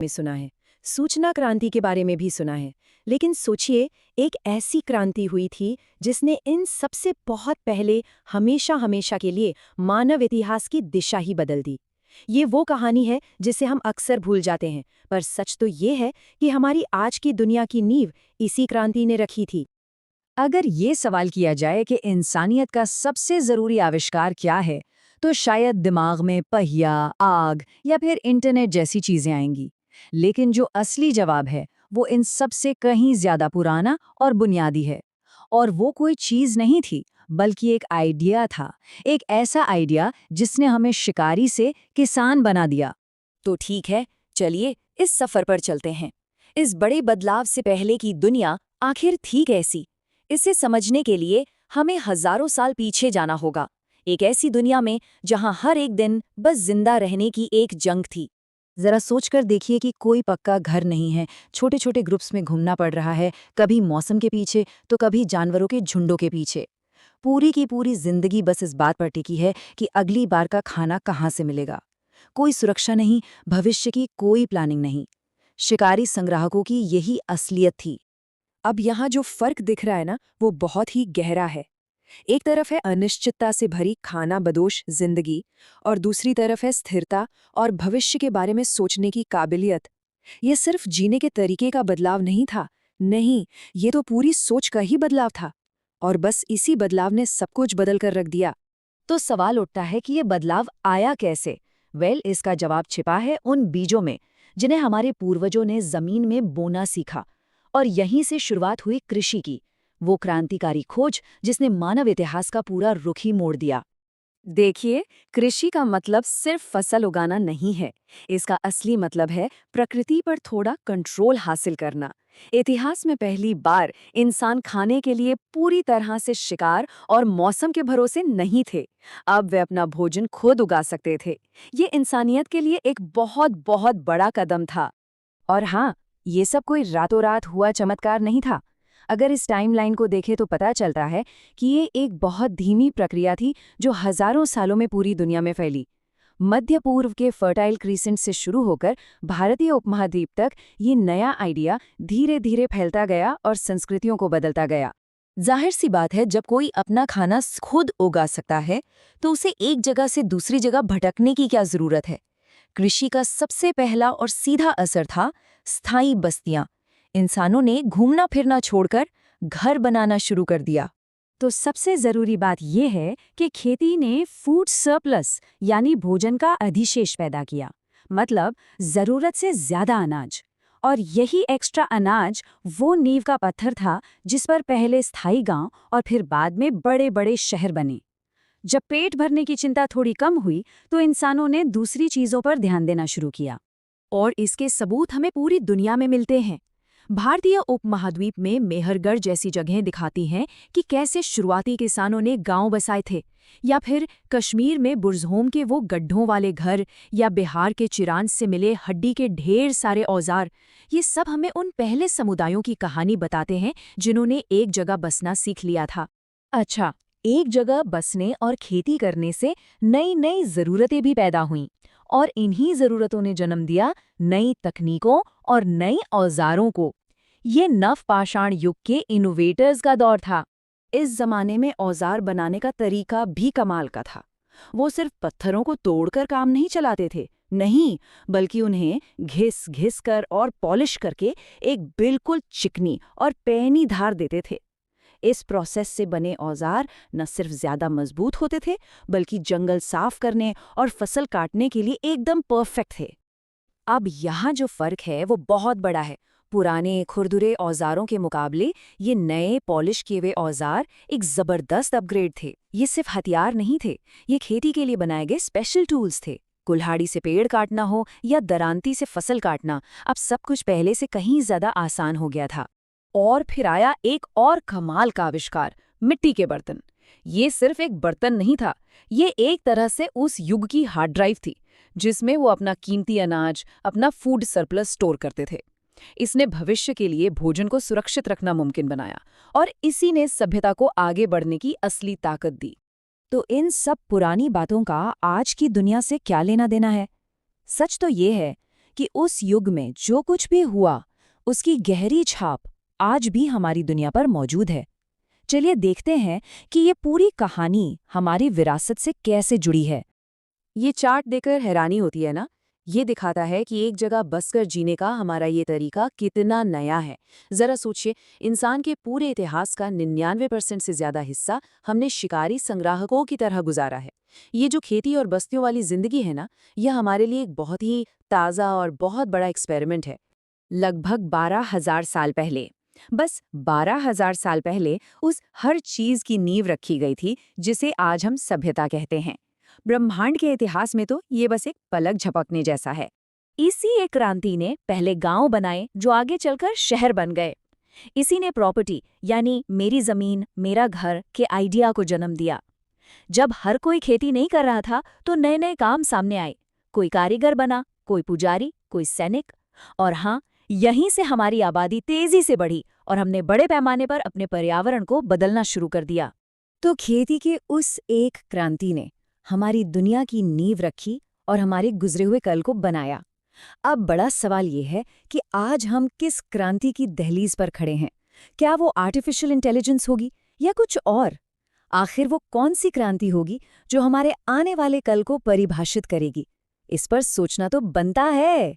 में सुना है, सूचना क्रांति के बारे में भी सुना है, लेकिन सोचिए, एक ऐसी क्रांति हुई थी जिसने इन सबसे बहुत पहले हमेशा हमेशा के लिए मानव इतिहास की दिशा ही बदल दी। ये वो कहानी है जिसे हम अक्सर भूल जाते हैं, पर सच तो ये है कि हमारी आज की दुनिया की नींव इसी क्रांति ने रखी थी। अगर ये सवाल किया जाए कि इंसानियत का सबसे ज़रूरी आविष्कार क्या है, तो शायद दिमाग में पहिया, आग या फिर इंटरनेट जैसी चीज़ें आएंगी। लेकिन जो असली जवाब है, वो इन सबसे कहीं ज़्यादा पुराना और बुनियादी है। और वो कोई चीज़ नहीं थी, बल्कि एक आइडिया था। एक ऐसा आइडिया जिसने हमें शिकारी से किसान बना दिया। तो ठीक है, चलिए इस सफर पर चलते हैं। इस बड़े बदलाव से पहले की दुनिया आखिर थी कैसी? इसे समझने के लिए हमें हजारों साल पीछे जाना होगा, एक ऐसी दुनिया में जहां हर एक दिन बस जिंदा रहने की एक जंग थी। जरा सोचकर देखिए कि कोई पक्का घर नहीं है, छोटे छोटे ग्रुप्स में घूमना पड़ रहा है, कभी मौसम के पीछे तो कभी जानवरों के झुंडों के पीछे। पूरी की पूरी जिंदगी बस इस बात पर टिकी है कि अगली बार का खाना कहाँ से मिलेगा। कोई सुरक्षा नहीं, भविष्य की कोई प्लानिंग नहीं। शिकारी संग्राहकों की यही असलियत थी। अब यहाँ जो फर्क दिख रहा है ना, वो बहुत ही गहरा है। एक तरफ है अनिश्चितता से भरी खाना बदोश जिंदगी, और दूसरी तरफ है स्थिरता और भविष्य के बारे में सोचने की काबिलियत। ये सिर्फ जीने के तरीके का बदलाव नहीं था, नहीं, ये तो पूरी सोच का ही बदलाव था। और बस इसी बदलाव ने सब कुछ बदल कर रख दिया। तो सवाल उठता है कि ये बदलाव आया कैसे? इसका जवाब छिपा है उन बीजों में जिन्हें हमारे पूर्वजों ने जमीन में बोना सीखा। और यहीं से शुरुआत हुई कृषि की, वो क्रांतिकारी खोज जिसने मानव इतिहास का पूरा रुख ही मोड़ दिया। देखिए, कृषि का मतलब सिर्फ फसल उगाना नहीं है। इसका असली मतलब है प्रकृति पर थोड़ा कंट्रोल हासिल करना। इतिहास में पहली बार इंसान खाने के लिए पूरी तरह से शिकार और मौसम के भरोसे नहीं थे। अब वे अपना भोजन खुद उगा सकते थे। ये इंसानियत के लिए एक बहुत बहुत बड़ा कदम था। और हाँ, ये सब कोई रातों रात हुआ चमत्कार नहीं था। अगर इस टाइमलाइन को देखें तो पता चलता है कि ये एक बहुत धीमी प्रक्रिया थी जो हजारों सालों में पूरी दुनिया में फैली। मध्य पूर्व के फर्टाइल क्रीसेंट से शुरू होकर भारतीय उपमहाद्वीप तक ये नया आइडिया धीरे धीरे फैलता गया और संस्कृतियों को बदलता गया। जाहिर सी बात है, जब कोई अपना खाना खुद उगा सकता है तो उसे एक जगह से दूसरी जगह भटकने की क्या जरूरत है। कृषि का सबसे पहला और सीधा असर था स्थायी बस्तियां। इंसानों ने घूमना फिरना छोड़कर घर बनाना शुरू कर दिया। तो सबसे जरूरी बात यह है कि खेती ने फूड सरप्लस यानी भोजन का अधिशेष पैदा किया, मतलब जरूरत से ज्यादा अनाज। और यही एक्स्ट्रा अनाज वो नींव का पत्थर था जिस पर पहले स्थायी गांव और फिर बाद में बड़े बड़े शहर बने। जब पेट भरने की चिंता थोड़ी कम हुई तो इंसानों ने दूसरी चीजों पर ध्यान देना शुरू किया। और इसके सबूत हमें पूरी दुनिया में मिलते हैं। भारतीय उपमहाद्वीप में मेहरगढ़ जैसी जगहें दिखाती हैं कि कैसे शुरुआती किसानों ने गांव बसाए थे, या फिर कश्मीर में बुर्ज़होम के वो गड्ढों वाले घर, या बिहार के चिरांद से मिले हड्डी के ढेर सारे औजार। ये सब हमें उन पहले समुदायों की कहानी बताते हैं जिन्होंने एक जगह बसना सीख लिया था। अच्छा, एक जगह बसने और खेती करने से नई नई ज़रूरतें भी पैदा हुईं, और इन्हीं ज़रूरतों ने जन्म दिया नई तकनीकों और नई औजारों को। ये नवपाषाण युग के इनोवेटर्स का दौर था। इस जमाने में औजार बनाने का तरीका भी कमाल का था। वो सिर्फ पत्थरों को तोड़कर काम नहीं चलाते थे, नहीं, बल्कि उन्हें घिस घिस कर और पॉलिश करके एक बिल्कुल चिकनी और पैनी धार देते थे। इस प्रोसेस से बने औजार न सिर्फ ज्यादा मजबूत होते थे, बल्कि जंगल साफ करने और फसल काटने के लिए एकदम परफेक्ट थे। अब यहाँ जो फर्क है वो बहुत बड़ा है। पुराने खुरदुरे औजारों के मुकाबले ये नए पॉलिश किए हुए औजार एक जबरदस्त अपग्रेड थे। ये सिर्फ हथियार नहीं थे, ये खेती के लिए बनाए गए स्पेशल टूल्स थे। कुल्हाड़ी से पेड़ काटना हो या दरांती से फसल काटना, अब सब कुछ पहले से कहीं ज्यादा आसान हो गया था। और फिर आया एक और कमाल का आविष्कार, मिट्टी के बर्तन। ये सिर्फ एक बर्तन नहीं था, ये एक तरह से उस युग की हार्ड ड्राइव थी जिसमें वो अपना कीमती अनाज, अपना फूड सरप्लस स्टोर करते थे। इसने भविष्य के लिए भोजन को सुरक्षित रखना मुमकिन बनाया, और इसी ने सभ्यता को आगे बढ़ने की असली ताकत दी। तो इन सब पुरानी बातों का आज की दुनिया से क्या लेना देना है? सच तो ये है कि उस युग में जो कुछ भी हुआ, उसकी गहरी छाप आज भी हमारी दुनिया पर मौजूद है। चलिए देखते हैं कि ये पूरी कहानी हमारी विरासत से कैसे जुड़ी है। ये चार्ट देखकर हैरानी होती है ना? ये दिखाता है कि एक जगह बसकर जीने का हमारा ये तरीका कितना नया है। जरा सोचिए, इंसान के पूरे इतिहास का 99% से ज्यादा हिस्सा हमने शिकारी संग्राहकों की तरह गुजारा है। ये जो खेती और बस्तियों वाली जिंदगी है ना, यह हमारे लिए एक बहुत ही ताज़ा और बहुत बड़ा एक्सपेरिमेंट है। लगभग 12,000 साल पहले, बस 12,000 साल पहले उस हर चीज की नींव रखी गई थी जिसे आज हम सभ्यता कहते हैं। ब्रह्मांड के इतिहास में तो ये बस एक पलक झपकने जैसा है। इसी एक क्रांति ने पहले गांव बनाए जो आगे चलकर शहर बन गए। इसी ने प्रॉपर्टी यानी मेरी जमीन मेरा घर के आइडिया को जन्म दिया। जब हर कोई खेती नहीं कर रहा था तो नए नए काम सामने आए। कोई कारीगर बना, कोई पुजारी, कोई सैनिक। और हाँ, यहीं से हमारी आबादी तेजी से बढ़ी और हमने बड़े पैमाने पर अपने पर्यावरण को बदलना शुरू कर दिया। तो खेती के उस एक क्रांति ने हमारी दुनिया की नींव रखी और हमारे गुजरे हुए कल को बनाया। अब बड़ा सवाल ये है कि आज हम किस क्रांति की दहलीज पर खड़े हैं। क्या वो आर्टिफिशियल इंटेलिजेंस होगी या कुछ और? आखिर वो कौन सी क्रांति होगी जो हमारे आने वाले कल को परिभाषित करेगी? इस पर सोचना तो बनता है।